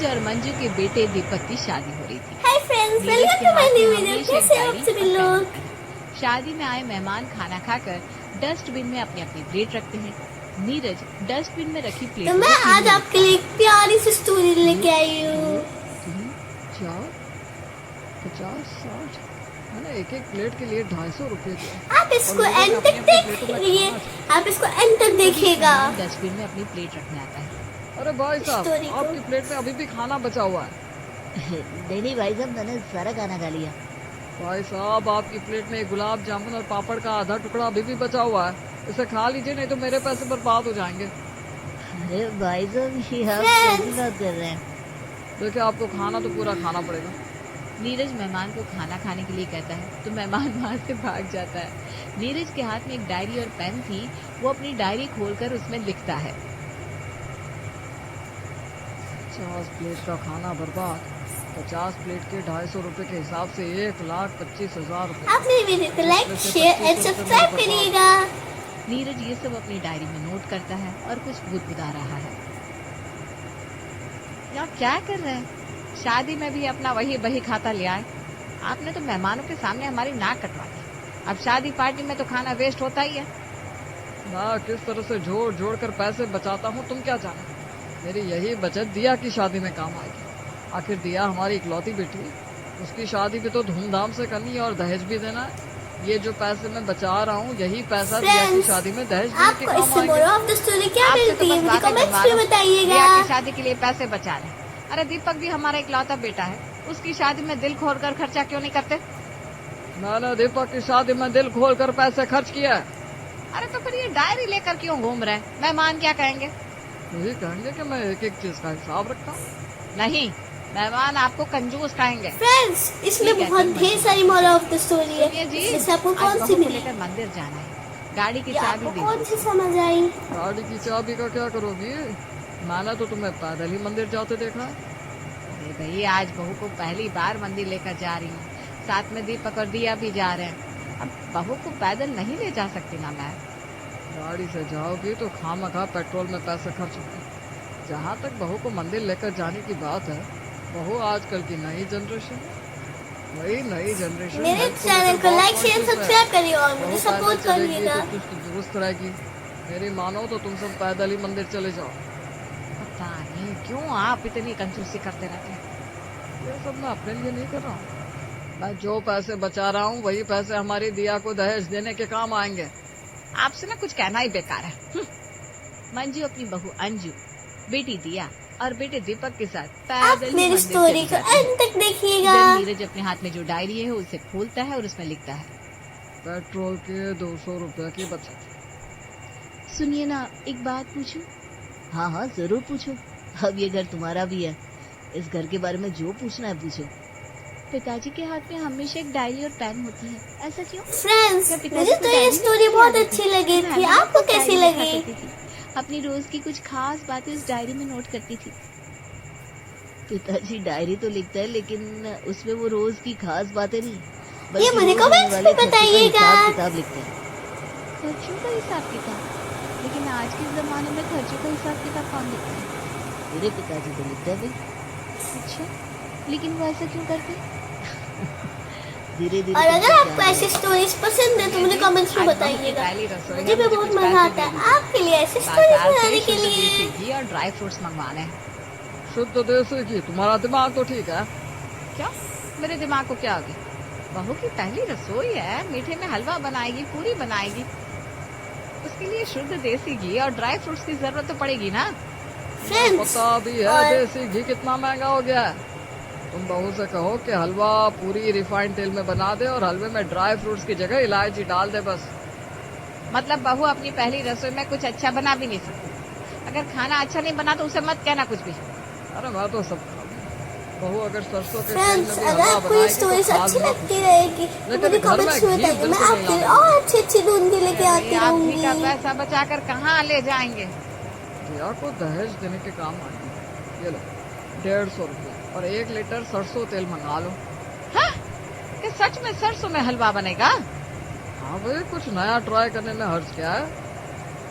नीरज और मंजू के बेटे दीपक की शादी हो रही थी। हाय फ्रेंड्स, नीरज वेलकम के टू माय हाथ में न्यू वीडियो। हमेशा एक कैसे हो डायरी आप सभी और पेन लोग? होती है। शादी में आए मेहमान खाना खाकर डस्टबिन में अपनी अपनी प्लेट रखते हैं। नीरज डस्टबिन में रखी तो प्लेटों मैं को आज आपके लिए एक प्यारी सी स्टोरी लेके आई हूँ। 3, 4, 50, 60 मैंने एक एक प्लेट के लिए 250 रुपए दिए। आप इसको और लोगों एंड ने तक अपनी अपनी प्लेटों में देखिए, खाना चाहा। आप इसको एंड तक देखिएगा। डस्टबिन में अपनी प्लेट रखने आता है। अरे भाई साहब, स्टोरी को। आपकी प्लेट में अभी भी खाना बचा हुआ है। नहीं भाई साहब, मैंने सारा खाना खा लिया। भाई साहब, आपकी प्लेट में गुलाब जामुन और पापड़ का आधा टुकड़ा अभी भी बचा हुआ है। इसे खा लीजिए, नहीं तो मेरे पैसे बर्बाद हो जाएंगे। अरे भाई साहब, ये आप कैसी बात कर रहे हैं? देखिए, आपको खाना तो पूरा खाना पड़ेगा। नीरज मेहमान को खाना खाने के लिए कहता है तो मेहमान वहाँ से भाग जाता है। नीरज के हाथ में एक डायरी और पेन थी। वो अपनी डायरी खोलकर उसमें लिखता है। 50 प्लेट का खाना बर्बाद। 50 प्लेट के 250 रुपए के हिसाब से 1,25,000 रुपए। आप मेरी वीडियो को लाइक, शेयर एंड सब्सक्राइब करिएगा। नीरज ये सब अपनी डायरी में नोट करता है और कुछ बुदबुदा रहा है। या क्या कर रहे हैं? शादी में भी अपना वही बही खाता ले आए। आपने तो मेहमानों के सामने हमारी नाक कटवा दी। अब शादी पार्टी में तो खाना वेस्ट होता ही है। मैं किस तरह से जोड़ जोड़ कर पैसे बचाता हूँ, तुम क्या जानो? मेरी यही बचत दिया की शादी में काम आएगी। आखिर दिया हमारी इकलौती बेटी है, उसकी शादी भी तो धूमधाम से करनी है और दहेज भी देना है। ये जो पैसे मैं बचा रहा हूँ, यही पैसा दिया की शादी में दहेज देने के आपको काम इससे आएंगे। मोरल ऑफ द स्टोरी क्या आपसे मिलती तो है? बस मुझे बातें कमेंट्स बनवा में लो। बताइएगा। रिया की शादी के लिए पैसे बचा रहे हैं। अरे दीपक भी हमारा इकलौता बेटा है, उसकी शादी में दिल खोल कर खर्चा क्यों नहीं करते? मैंने दीपक की शादी में दिल खोल कर पैसे खर्च किया है। अरे तो फिर ये डायरी लेकर क्यों घूम रहे हैं? मेहमान क्या कहेंगे? यही कहेंगे कि मैं एक एक चीज का हिसाब रखता हूँ। नहीं, मेहमान आपको कंजूस कहेंगे। फ्रेंड्स, इसमें ठीक है, बहुत तुम ढेर मत सारी मोरल ऑफ द स्टोरी है। सुनिए जी, इससे आपको आज कौन बहू सी को मिली? लेकर मंदिर जाना है। गाड़ी की ये चाबी आपको दे कौन दो। सी समझ आई? गाड़ी की चाबी का क्या करोगी? मैंने तो तुम्हें पैदल ही मंदिर जाते देखा है। अरे भाई, आज बहू को पहली बार मंदिर लेकर जा रही हूँ। साथ में दीपक और दिया भी जा रहे हैं। अब बहू को पैदल नहीं ले जा सकती ना मैं। गाड़ी से जाओगी तो खामखा पेट्रोल में पैसे खर्च होंगे। जहाँ तक बहू को मंदिर लेकर जाने की बात है, बहू आजकल की नई जनरेशन है। वही नई जनरेशन मेरे हेल्थ को चैनल लेकर को बहुत लाइक, शेयर, conscious है। सब्सक्राइब करिए और बहू मुझे पैदल सपोर्ट चलेगी करिएगा। तो चुस्त दुरुस्त रहेगी। मेरी मानो तो तुम सब पैदल ही मंदिर चले जाओ। पता नहीं क्यों आप इतनी कंजूसी करते रहते हैं। ये सब मैं अपने लिए नहीं कर रहा हूँ। मैं जो पैसे बचा रहा हूँ, वही पैसे हमारी दिया को दहेज देने के काम आएंगे। आपसे ना कुछ कहना ही बेकार है। मंजू अपनी बहू अंजू, बेटी दिया और बेटे दीपक के साथ आप पैदल ही मेरी मंदिर स्टोरी चली को जाती है। एंड तक देखिएगा। इधर नीरज अपने हाथ में जो डायरी है उसे खोलता है और उसमें लिखता है। पेट्रोल के 200 रुपए की बचत। सुनिए ना, एक बात पूछूं? हाँ हाँ, जरूर पूछो। अब ये घर तुम्हारा भी है, इस घर के बारे में जो पूछना है पूछो। पिताजी के हाथ में हमेशा एक डायरी और पेन होती है, ऐसा क्यों? फ्रेंड्स, क्या पिताजी मुझे को तो ये डायरी स्टोरी नहीं बहुत याद अच्छी होती? लगी मैं थी। भी आपको खुद कैसी डायरी लिखा लगी? करती थी। अपनी रोज की कुछ खास बातें उस डायरी में नोट करती थी। पिताजी डायरी तो लिखता है, लेकिन उसमें वो रोज की खास बातें नहीं, ये बल्कि मुझे रोज होने कमेंट्स वाले में खर्चों का बताइएगा। हिसाब किताब लिखते हैं। खर्चों का हिसाब किताब? लेकिन आज के जमाने में खर्चों का हिसाब किताब कौन लिखता है? मेरे पिताजी तो लिखते हैं भाई। अच्छा, लेकिन वो ऐसा क्यों करते? धीरे धीरे और अगर तुमको आपको ज्ञान ऐसी होगा। स्टोरीज पसंद है तो मुझे कमेंट्स में आज बहू की बताइएगा। पहली रसोई मुझे भी है, बहुत कुछ मजा पैसे आता दे है दीजिए। आपके लिए ऐसी स्टोरीज बाजार बनाने से के शुद्ध लिए। देसी घी और ड्राई फ्रूट्स मंगवाने हैं। शुद्ध देसी घी? तुम्हारा दिमाग तो ठीक है। क्या? मेरे दिमाग को क्या आ गया? बहू की पहली रसोई है, मीठे में हलवा बनाएगी, पूरी बनाएगी। उसके लिए शुद्ध देसी घी और ड्राई फ्रूट्स की जरूरत तो पड़ेगी ना। फ्रेंड्स, पता भी है और- देसी घी कितना महंगा हो गया है। तुम बहू से कहो कि हलवा पूरी रिफाइंड तेल में बना दे और हलवे में ड्राई फ्रूट्स की जगह इलायची डाल दे बस। मतलब बहू अपनी पहली रसोई में कुछ अच्छा बना भी नहीं सकती। अगर खाना अच्छा नहीं बना तो उसे मत कहना कुछ भी। अरे मैं तो सब खा लूं। बहू अगर सरसों के तेल फ्रेंड्स, में भी अगर हलवा आपको ये बनाएगी स्टोरीज तो खा अच्छी लूंगा लगती खुश। रहेगी तो लेकिन मुझे घर में कमेंट्स में घी बताइए। मैं बिल्कुल नहीं आपके लिए लाऊंगा। और अच्छी दूंगी लेके आती आप घी का रहूंगी। पैसा बचाकर कहाँ ले जाएंगे? दिया को दहेज देने के काम आएंगे। ये लो 150 रुपये और 1 लीटर सरसों तेल मंगा लो। हाँ? क्या सच में सरसों में हलवा बनेगा? हाँ भाई, कुछ नया ट्राई करने में हर्ज क्या है।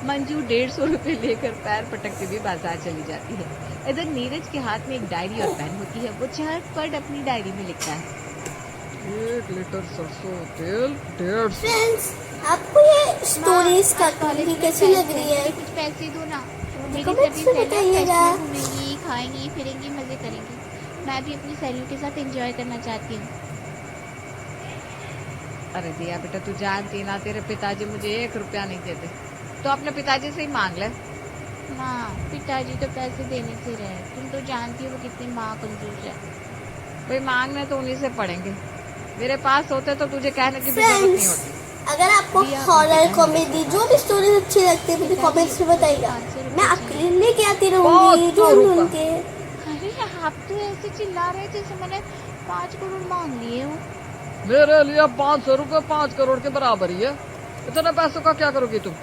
मंजू 150 रुपए लेकर पैर पटकती हुई बाजार चली जाती है। इधर नीरज के हाथ में एक डायरी और पेन होती है। वो झटपट अपनी डायरी में लिखता है। 1 लीटर सरसों तेल 150। फ्रेंड्स, आपको ये स्टोरीज कार्टून की कैसी लग रही है? कुछ पैसे दो ना। मेरी कमेंट्स सभी में सहेलियां बताइएगा। फेस्ट में घूमेंगी, खाएंगी, फिरेंगी, मजे करेंगी। मैं भी अपनी सहेलियों के साथ एंजॉय करना चाहती हूँ। अरे दिया बेटा, तू जानती ना तेरे पिताजी मुझे 1 रुपया नहीं देते, तो अपने पिताजी से ही मांग ले। माँ, पिताजी तो पैसे देने से रहे, तुम तो जानती हो वो कितनी माँ कंजूस है। भाई मांगने तो उन्हीं से पड़ेंगे, मेरे पास होते तो तुझे कहने की भी जरूरत नहीं फ्रेंड्स, होती। अगर आपको हॉरर कॉमेडी जो भी स्टोरीज अच्छी लगती है मुझे कमेंट्स में बताइएगा। मैं आपके लिए लेके आती रहूंगी ढूंढ ढूंढ के। अरे आप तो ऐसे चिल्ला रहे जैसे मैंने 5 करोड़ मांग लिए हो। मेरे लिए 500 रुपए 5 करोड़ के बराबर ही है। इतने पैसों का क्या करोगी तुम?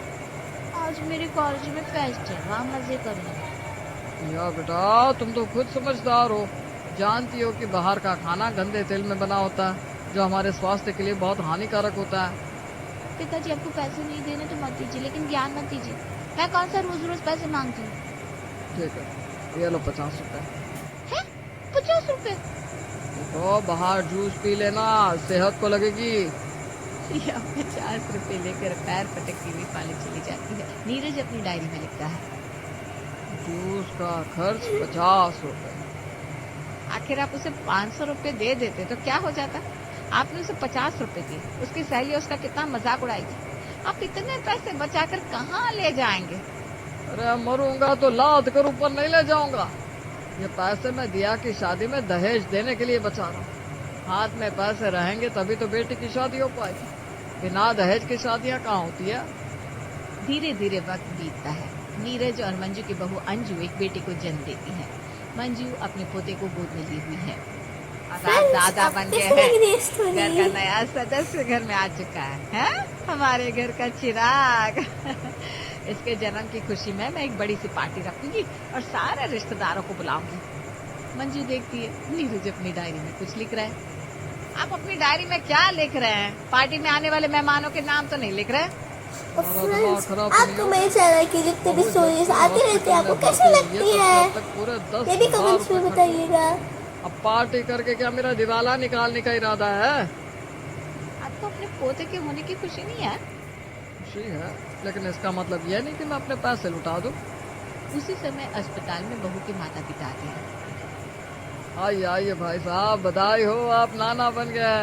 आज मेरे कॉलेज में फेस्ट है, वहाँ मजे करूंगी। या बेटा, तुम तो खुद समझदार हो, जानती हो कि बाहर का खाना गंदे तेल में बना होता है जो हमारे स्वास्थ्य के लिए बहुत हानिकारक होता है। पिताजी आपको पैसे नहीं देने तो मत दीजिए, लेकिन ज्ञान मत दीजिए। मैं कौन सा रोज रोज पैसे मांगती हूँ? ठीक है, ये लो 50 रुपए। है 50 रुपए? तो बाहर जूस पी लेना, सेहत को लगेगी। या 50 रुपए लेकर पैर पटकती हुई पाले चली जाती है। नीरज अपनी डायरी में लिखता है। जूस का खर्च 50 रुपए। आखिर आप उसे 500 रुपए दे देते तो क्या हो जाता? आपने उसे 50 रुपए दिए, उसकी सहेली उसका कितना मजाक उड़ाएगी। आप इतने पैसे बचाकर कहाँ ले जाएंगे? अरे मरूंगा तो लाद कर ऊपर नहीं ले जाऊंगा। ये पैसे मैं दिया की शादी में दहेज देने के लिए बचा रहा हूँ। हाथ में पैसे रहेंगे तभी तो बेटी की शादी हो पाएगी, बिना दहेज की शादियाँ कहाँ होती है। धीरे धीरे वक्त बीतता है। नीरज और मंजू की बहू अंजू एक बेटे को जन्म देती है। मंजू अपने पोते को गोद में ली हुई है और आप दादा बन गए हैं। घर का नया सदस्य घर में आ चुका है? हमारे घर का चिराग। इसके जन्म की खुशी में मैं एक बड़ी सी पार्टी रखूंगी और सारे रिश्तेदारों को बुलाऊंगी। मंजू देखती है नीरज अपनी डायरी में कुछ लिख रहा है। आप अपनी डायरी में क्या लिख रहे हैं? पार्टी में आने वाले मेहमानों के नाम तो नहीं लिख रहे? फ्रेंड्स, आपको मेरे चैनल की जितनी भी स्टोरीज आती रहती है आपको कैसी लगती है ये भी कमेंट्स में बताइएगा। अब पार्टी करके क्या मेरा दिवाला निकालने का इरादा है? आपको अपने पोते के होने की खुशी नहीं है? खुशी है, लेकिन इसका मतलब यह नहीं कि मैं अपने पैसे लुटा दूं। उसी समय अस्पताल में बहू के माता पिता आते हैं। आइए आइए भाई साहब, बधाई हो, आप नाना बन गए।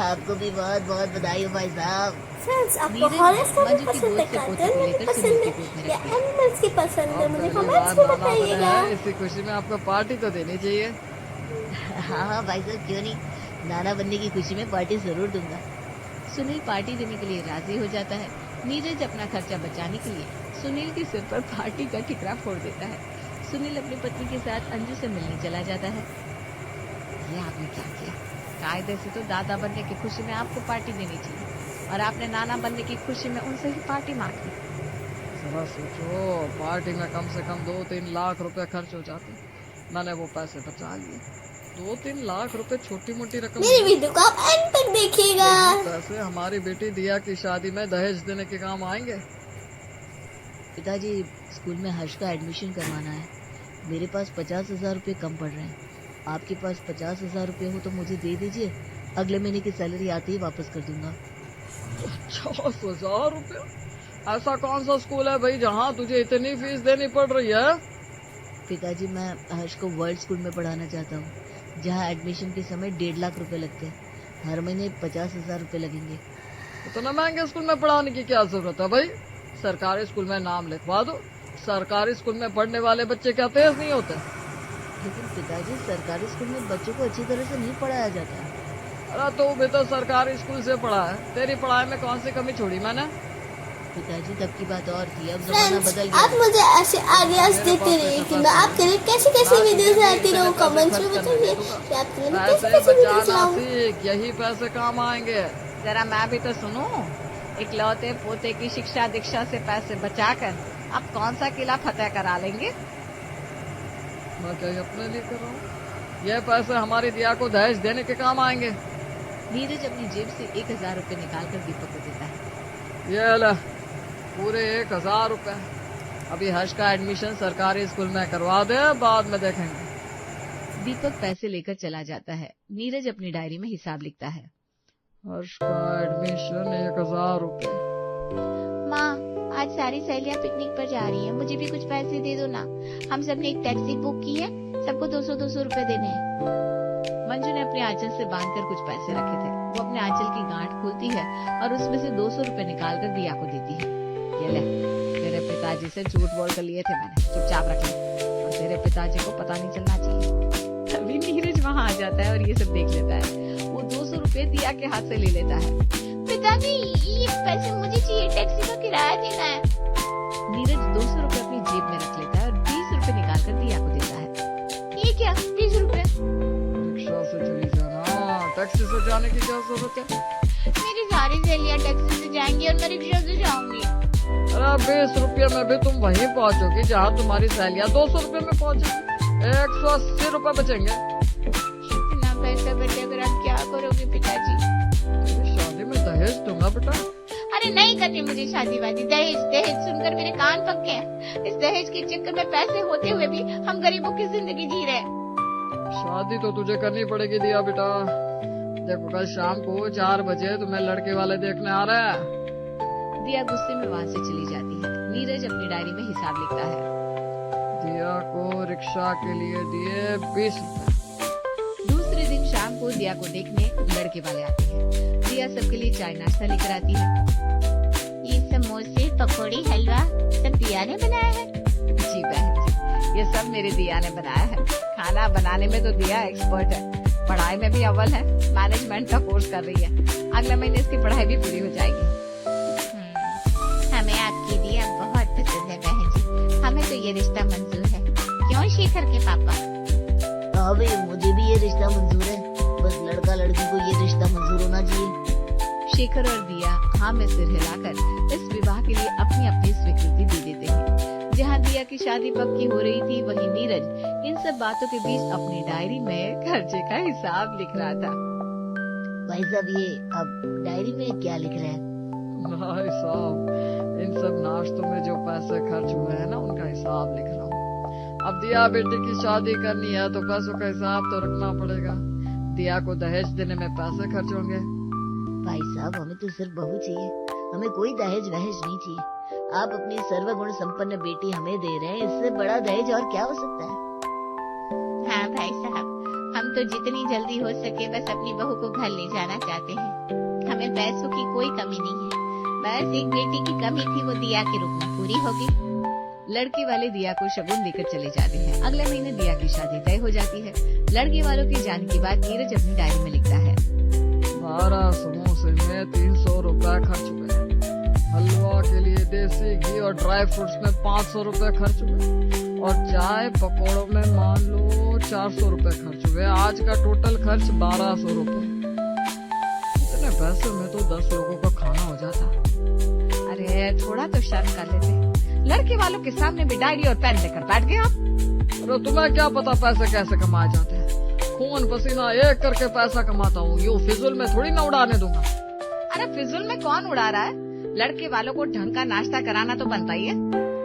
आपको भी बहुत बहुत बधाई हो भाई साहब। फ्रेंड्स, आपको नीरज हॉरर स्टोरी मंजू की पसंद है, गोद से पोते कार्टून को मूवी लेकर पसंद सुनील है की गोद में या रखती है। एनिमल्स की पसंद है? मुझे पहली कमेंट्स बार में नाना बने बताइएगा। हैं, इसी खुशी में आपको पार्टी तो देनी चाहिए। हाँ हाँ भाई साहब, क्यों नहीं, नाना बनने की खुशी में पार्टी जरूर दूंगा। सुनील पार्टी देने के लिए राजी हो जाता है। नीरज अपना खर्चा बचाने के लिए सुनील के सिर पर पार्टी का ठिकरा फोड़ देता है। सुनील अपनी पत्नी के साथ अंजू से मिलने चला जाता है। ये आपने क्या किया? कायदे से तो दादा बनने की खुशी में आपको पार्टी देनी चाहिए और आपने नाना बनने की खुशी में उनसे ही पार्टी मांग ली। जरा सोचो, पार्टी में कम से कम 2-3 लाख रुपए खर्च हो जाते, मैंने वो पैसे बचा लिए। 2-3 लाख रुपए छोटी मोटी रकम मेरी नहीं। वीडियो को आप एंड तक देखिएगा। यही पैसे हमारी बेटी दिया की शादी में दहेज देने के काम आएंगे। पिताजी, स्कूल में हर्ष का एडमिशन करवाना है। मेरे पास 50,000 रुपये कम पड़ रहे हैं। आपके पास 50,000 रुपये हो तो मुझे दे दीजिए, अगले महीने की सैलरी आते ही वापस कर दूंगा। 50,000 रुपये? ऐसा कौन सा स्कूल है भाई जहाँ तुझे इतनी फीस देनी पड़ रही है? पिताजी, मैं हर्ष को वर्ल्ड स्कूल में पढ़ाना चाहता हूँ, जहाँ एडमिशन के समय 1.5 लाख रुपए लगते हैं। हर महीने 50,000 रुपये लगेंगे। इतना महंगे स्कूल में पढ़ाने की क्या जरूरत है भाई? सरकारी स्कूल में नाम लिखवा दो। सरकारी स्कूल में पढ़ने वाले बच्चे क्या तेज नहीं होते? लेकिन पिताजी, सरकारी स्कूल में बच्चों को अच्छी तरह से नहीं पढ़ाया जाता। अरे तू भी तो सरकारी स्कूल से पढ़ा है, तेरी पढ़ाई में कौन सी कमी छोड़ी मैंने? पिताजी, तब की बात और थी, अब जमाना फ्रेंड्स, बदल आप गया। मुझे ऐसे आइडियाज देते रहिए कि मैं आपके लिए कैसी कैसी वीडियोस लाती रहूं। कमेंट्स में बताइए कि आपके लिए मैं कैसी पैसे कैसी वीडियोस बचाना लाऊं। सीख, यही पैसे काम आएंगे। जरा मैं भी तो सुनूं। इकलौते पोते की शिक्षा दीक्षा से पैसे बचाकर आप कौन सा किला फतेह करा लेंगे? मैं क्या ये अपने लिए कर रहा हूँ? ये पैसे हमारी दिया को दहेज देने के काम आएंगे। नीरज अपनी जेब से 1,000 रुपए निकालकर दीपक को देता है। ये ले, पूरे 1,000 रुपए। अभी हर्ष का एडमिशन सरकारी स्कूल में करवा दे, बाद में देखेंगे। दीपक पैसे लेकर चला जाता है। नीरज अपनी डायरी में हिसाब लिखता है। हर्ष का एडमिशन 1000 रुपए। माँ, आज सारी सहेलियाँ पिकनिक पर जा रही हैं, मुझे भी कुछ पैसे दे दो ना। हम सब ने एक टैक्सी बुक की है, सबको 200-200 रुपए देने हैं। मंजू ने अपने आंचल से बांधकर कुछ पैसे रखे थे। वो अपने आंचल की गांठ खोलती है और उसमें से 200 रुपए निकालकर दिया को देती है। ये ले, तेरे पिताजी से झूठ बोल कर लिए थे मैंने, चुपचाप रख ले और तेरे पिताजी को पता नहीं चलना चाहिए। तभी नीरज वहाँ आ जाता है और ये सब देख लेता है। वो 200 रुपए दिया के हाथ से ले लेता है। पिताजी, ये पैसे मुझे चाहिए, टैक्सी का किराया देना है। नीरज 200 रुपए अपनी जेब में रख लेता है और 20 रुपए निकालकर दिया को देता है। ये क्या, 20 रुपए? रिक्शा से चली जाना, टैक्सी से जाने की क्या जरूरत है? मेरी सारी सहेलियाँ टैक्सी से जाएंगी और मैं रिक्शा से जाऊंगी। अरे 20 रुपये में भी तुम वहीं पहुँचोगी जहाँ तुम्हारी सहेलियाँ 200 रुपये में पहुँचेगी। 180 रुपए बचेंगे। इतना पैसा बचेगा, आप क्या करोगे पिताजी? शादी में दहेज दूंगा बेटा। अरे नहीं करनी मुझे शादी वादी। दहेज दहेज सुनकर मेरे कान पक गए हैं। इस दहेज के चक्कर में पैसे होते हुए भी हम गरीबों की जिंदगी जी रहे हैं। शादी तो तुझे करनी पड़ेगी दिया बेटा। देखो कल शाम को 4 बजे तुम्हें लड़के वाले देखने आ रहे हैं। दिया गुस्से में वहाँ से चली जाती है। नीरज अपनी डायरी में हिसाब लिखता है। दिया को रिक्शा के लिए दिए 20 रुपए। दूसरे दिन शाम को दिया को देखने लड़के वाले आते हैं। दिया सबके लिए चाय नाश्ता लेकर आती है। ये समोसे, पकौड़ी, हलवा सब दिया ने बनाया है? जी बहन जी, ये सब मेरे दिया ने बनाया है। खाना बनाने में तो दिया एक्सपर्ट है, पढ़ाई में भी अव्वल है। मैनेजमेंट का कोर्स कर रही है, अगले महीने इसकी पढ़ाई भी पूरी हो जाएगी। हमें आपकी दिया बहुत पसंद है बहन जी। हमें तो ये रिश्ता मंजूर है। क्यों शेखर के पापा? हाँ भाई, मुझे भी ये रिश्ता मंजूर है। बस लड़का लड़की को ये रिश्ता मंजूर होना चाहिए। शेखर और दिया हाँ में सिर हिलाकर इस विवाह के लिए अपनी अपनी स्वीकृति दे देते हैं। जहाँ दिया की शादी पक्की हो रही थी, वहीं नीरज इन सब बातों के बीच अपनी डायरी में खर्चे का हिसाब लिख रहा था। भाई साहब, ये अब डायरी में क्या लिख रहे हैं? भाई साहब, इन सब नाश्तों में जो पैसे खर्च हुए हैं ना, उनका हिसाब लिख रहा हूँ। अब दिया बेटी की शादी करनी है तो पैसों का हिसाब तो रखना पड़ेगा। दिया को दहेज देने में पैसे खर्च होंगे। भाई साहब, हमें तो सिर्फ बहू चाहिए, हमें कोई दहेज वहेज नहीं चाहिए। आप अपनी सर्वगुण संपन्न बेटी हमें दे रहे हैं, इससे बड़ा दहेज और क्या हो सकता है? हाँ भाई साहब, हम तो जितनी जल्दी हो सके बस अपनी बहू को घर ले जाना चाहते हैं। हमें पैसों की कोई कमी नहीं है। बस एक बेटी की कमी थी, वो दिया के रूप में पूरी होगी। लड़के वाले दिया को शगुन देकर चले जाते हैं। अगले महीने दिया की शादी तय हो जाती है। लड़के वालों के जाने के बाद नीरज अपनी डायरी में लिखता है। 12 समोसे में 300 रुपए खर्च हुए। हलवा के लिए देसी घी और ड्राई फ्रूट्स में 500 रुपए खर्च हुए और चाय पकौड़ों में मान लो 400 रुपए खर्च हुए। आज का टोटल खर्च 1200 रुपए। इतने पैसे में तो 10 लोगों का खाना हो जाता। अरे थोड़ा तो शर्म कर लेते। लड़के वालों के सामने भी डायरी और पेन लेकर बैठ गए आप। अरे तुम्हें क्या पता पैसे कैसे कमाए जाते हैं? खून पसीना एक करके पैसा कमाता हूँ, यूँ फिजुल में थोड़ी ना उड़ाने दूंगा। अरे फिजुल में कौन उड़ा रहा है? लड़के वालों को ढंग का नाश्ता कराना तो बनता ही है।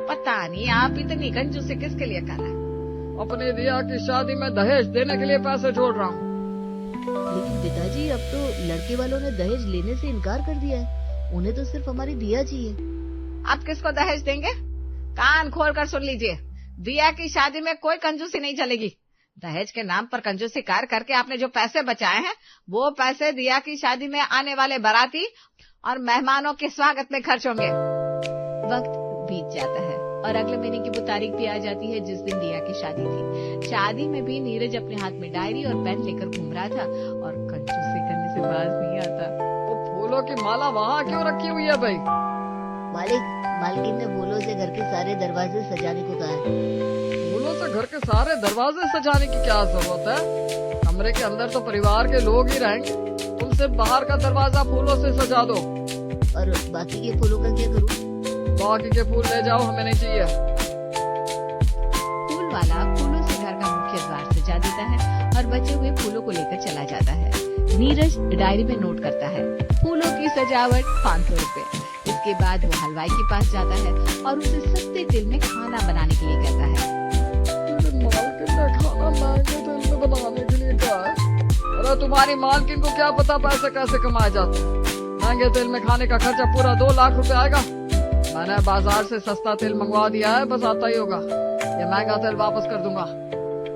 पता नहीं आप इतनी कंजूसी किसके लिए कर रहे हैं? अपनी दिया की शादी में दहेज देने के लिए पैसे जोड़ रहा हूँ। लेकिन पिताजी, अब तो लड़के वालों ने दहेज लेने से इनकार कर दिया है। उन्हें तो सिर्फ हमारी दिया चाहिए। आप किसको दहेज देंगे? कान खोल कर सुन लीजिए, दिया की शादी में कोई कंजूसी नहीं चलेगी। दहेज के नाम पर कंजूसी कार करके आपने जो पैसे बचाए हैं, वो पैसे दिया की शादी में आने वाले बाराती और मेहमानों के स्वागत में खर्च होंगे। वक्त बीत जाता है और अगले महीने की वो तारीख भी आ जाती है जिस दिन दिया की शादी थी। शादी में भी नीरज अपने हाथ में डायरी और पेन लेकर घूम रहा था और कंजूसी करने से बाज नहीं आता। वो फूलों की माला वहाँ क्यों रखी हुई है भाई? मालकिन ने फूलों से घर के सारे दरवाजे सजाने को कहा है। फूलों से घर के सारे दरवाजे सजाने की क्या जरूरत है? कमरे के अंदर तो परिवार के लोग ही रहेंगे। तुम सिर्फ बाहर का दरवाजा फूलों से सजा दो। और बाकी के फूलों का क्या करूँ? बाकी के फूल ले जाओ, हमें नहीं चाहिए। फूल वाला फूलों से घर का मुख्य द्वार सजा देता है और बचे हुए फूलों को लेकर चला जाता है। नीरज डायरी में नोट करता है, फूलों की सजावट 500 रुपए। इस इसके बाद वो हलवाई के पास जाता है और उसे सस्ते तेल में खाना बनाने के लिए कहता है। मेरे मालकिन ने खाना महंगे तेल में बनाने के लिए कहा है। अरे तुम्हारी मालकिन को क्या पता पैसे कैसे कमाए जाते हैं। महंगे तेल में खाने का खर्चा पूरा 2 लाख रुपए आएगा। मैंने बाजार से सस्ता तेल मंगवा दिया है, बस आता ही होगा। ये महंगा तेल वापस कर दूंगा।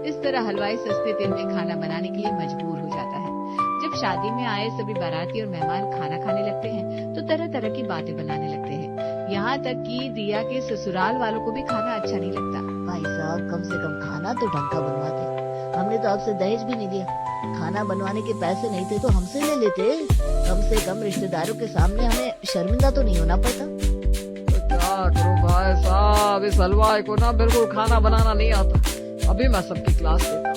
इस तरह हलवाई सस्ते तेल में खाना बनाने के लिए मजबूर हो जाता है। जब शादी में आए सभी बाराती और मेहमान खाना खाने लगते हैं तो तरह तरह की बातें बनाने लगते हैं। यहाँ तक कि दिया के ससुराल वालों को भी खाना अच्छा नहीं लगता। भाई साहब, कम से कम खाना तो ढंग का बनवाते। हमने तो आपसे दहेज भी नहीं लिया। खाना बनवाने के पैसे नहीं थे तो हमसे ले लेते। कम से कम रिश्तेदारों के सामने हमें शर्मिंदा तो नहीं होना पड़ता। तो क्या करूं भाई साहब, इस हलवाई को ना बिल्कुल खाना बनाना नहीं आता। अभी मैं सबकी क्लास लेता हूं।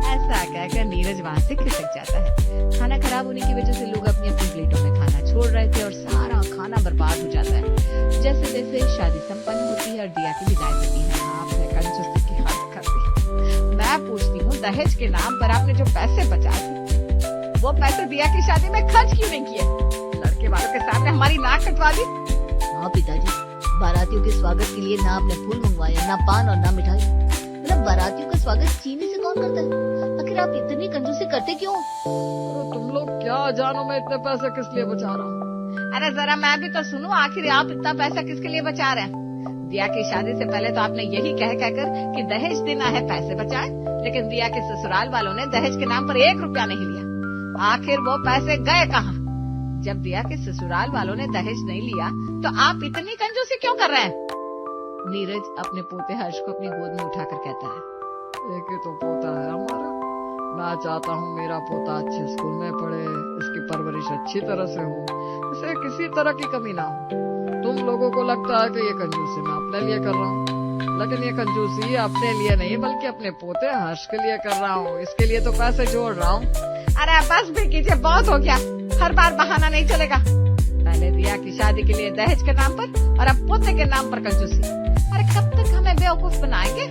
ऐसा कहकर नीरज वहाँ से खिसक जाता है। खाना खराब होने की वजह से लोग अपनी अपनी प्लेटों में खाना छोड़ रहे थे और सारा खाना बर्बाद हो जाता है। जैसे जैसे शादी संपन्न होती है और दिया की विदाई होती है। आपने कंजूसी की हद कर दी। मैं पूछती हूँ, दहेज के नाम पर आपने जो पैसे बचाए वो पैसे दिया की शादी में खर्च क्यों नहीं किए? लड़के वालों के सामने हमारी नाक कटवा दी। हाँ पिताजी, बारातियों के स्वागत के लिए ना आपने फूल मंगवाया, ना पान और ना मिठाई। मतलब बारातियों का स्वागत चीनी से कौन करता है? आखिर आप इतनी कंजूसी करते क्यों? अरे तुम लोग क्या जानो मैं इतने पैसे किस लिए बचा रहा हूँ। अरे जरा मैं भी तो सुनूं, आखिर आप इतना पैसा किसके लिए बचा रहे हैं? दिया की शादी से पहले तो आपने यही कह कहकर कि दहेज देना है पैसे बचाएं, लेकिन दिया के ससुराल वालों ने दहेज के नाम पर 1 रुपया नहीं लिया। आखिर वो पैसे गए कहाँ? जब दिया के ससुराल वालों ने दहेज नहीं लिया तो आप इतनी कंजूसी क्यों कर रहे हैं? नीरज अपने पोते हर्ष को अपनी गोद में उठाकर कहता है। एक ही तो पोता है हमारा। मैं चाहता हूँ मेरा पोता अच्छे स्कूल में पढ़े, इसकी परवरिश अच्छी तरह से हो, इसे किसी तरह की कमी ना हो। तुम लोगों को लगता है कि ये कंजूसी मैं अपने लिए कर रहा हूँ, लेकिन ये कंजूसी अपने लिए नहीं बल्कि अपने पोते हर्ष के लिए कर रहा हूँ। इसके लिए तो पैसे जोड़ रहा हूँ। अरे बस भी कीजिए, बहुत हो गया। हर बार बहाना नहीं चलेगा। पहले दिया की शादी के लिए दहेज के नाम पर और अब पोते के नाम पर कंजूसी। अरे कब तक हमें बेवकूफ बनाएंगे?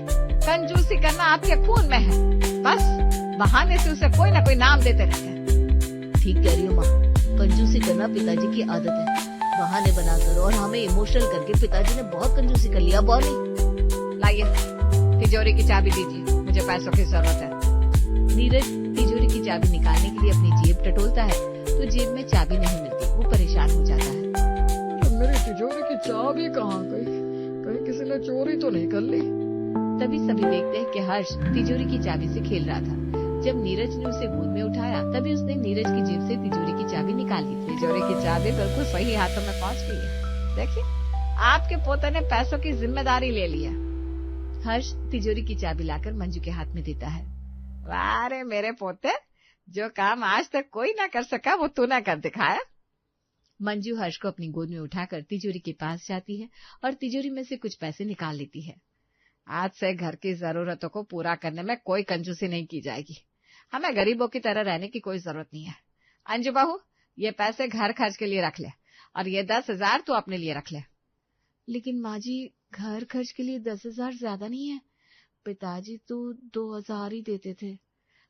कंजूसी करना आपके खून में है। बस बहाने से उसे कोई ना कोई नाम देते रहते हैं। ठीक कह रही हो माँ, कंजूसी करना पिताजी की आदत है। बहाने बनाकर और हमें इमोशनल करके पिताजी ने बहुत कंजूसी कर लिया। बॉली लाइए, तिजोरी की चाबी दीजिए, मुझे पैसों की जरूरत है। नीरज तिजोरी की चाबी निकालने के लिए अपनी जेब टटोलता है तो जेब में चाबी नहीं मिलती। वो परेशान हो जाता है। मेरी तिजोरी की चाबी कहाँ गई? कहीं किसी ने चोरी तो नहीं कर ली? तभी सभी देखते हैं कि हर्ष तिजोरी की चाबी से खेल रहा था। जब नीरज ने उसे गोद में उठाया तभी उसने नीरज की जेब से तिजोरी की चाबी निकाल ली। तिजोरी की चाबी बिल्कुल सही हाथों में पहुंच गई है। देखिए, आपके पोते ने पैसों की जिम्मेदारी ले लिया। हर्ष तिजोरी की चाबी लाकर मंजू के हाथ में देता है। वाह रे मेरे पोते, जो काम आज तक कोई ना कर सका वो तूने कर दिखाया। मंजू हर्ष को अपनी गोद में उठाकर तिजोरी के पास जाती है और तिजोरी में से कुछ पैसे निकाल लेती है। आज से घर की जरूरतों को पूरा करने में कोई कंजूसी नहीं की जाएगी। हमें गरीबों की तरह रहने की कोई जरूरत नहीं है। अंजू बहू, ये पैसे घर खर्च के लिए रख ले और ये 10,000 तू अपने लिए रख ले। लेकिन माँ जी, घर खर्च के लिए 10,000 ज्यादा नहीं है। पिताजी तो 2,000 ही देते थे।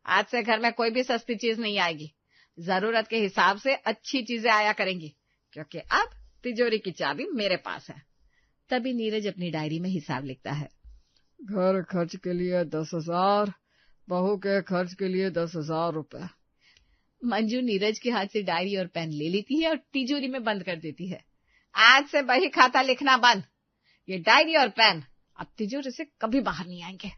आज से घर में कोई भी सस्ती चीज नहीं आएगी। जरूरत के हिसाब से अच्छी चीजें आया करेंगी, क्योंकि अब तिजोरी की चाबी मेरे पास है। तभी नीरज अपनी डायरी में हिसाब लिखता है। घर खर्च के लिए 10,000, बहू के खर्च के लिए 10,000 रुपए। मंजू नीरज के हाथ से डायरी और पेन ले लेती है और तिजोरी में बंद कर देती है। आज से बही खाता लिखना बंद। ये डायरी और पेन अब तिजोरी से कभी बाहर नहीं आएंगे।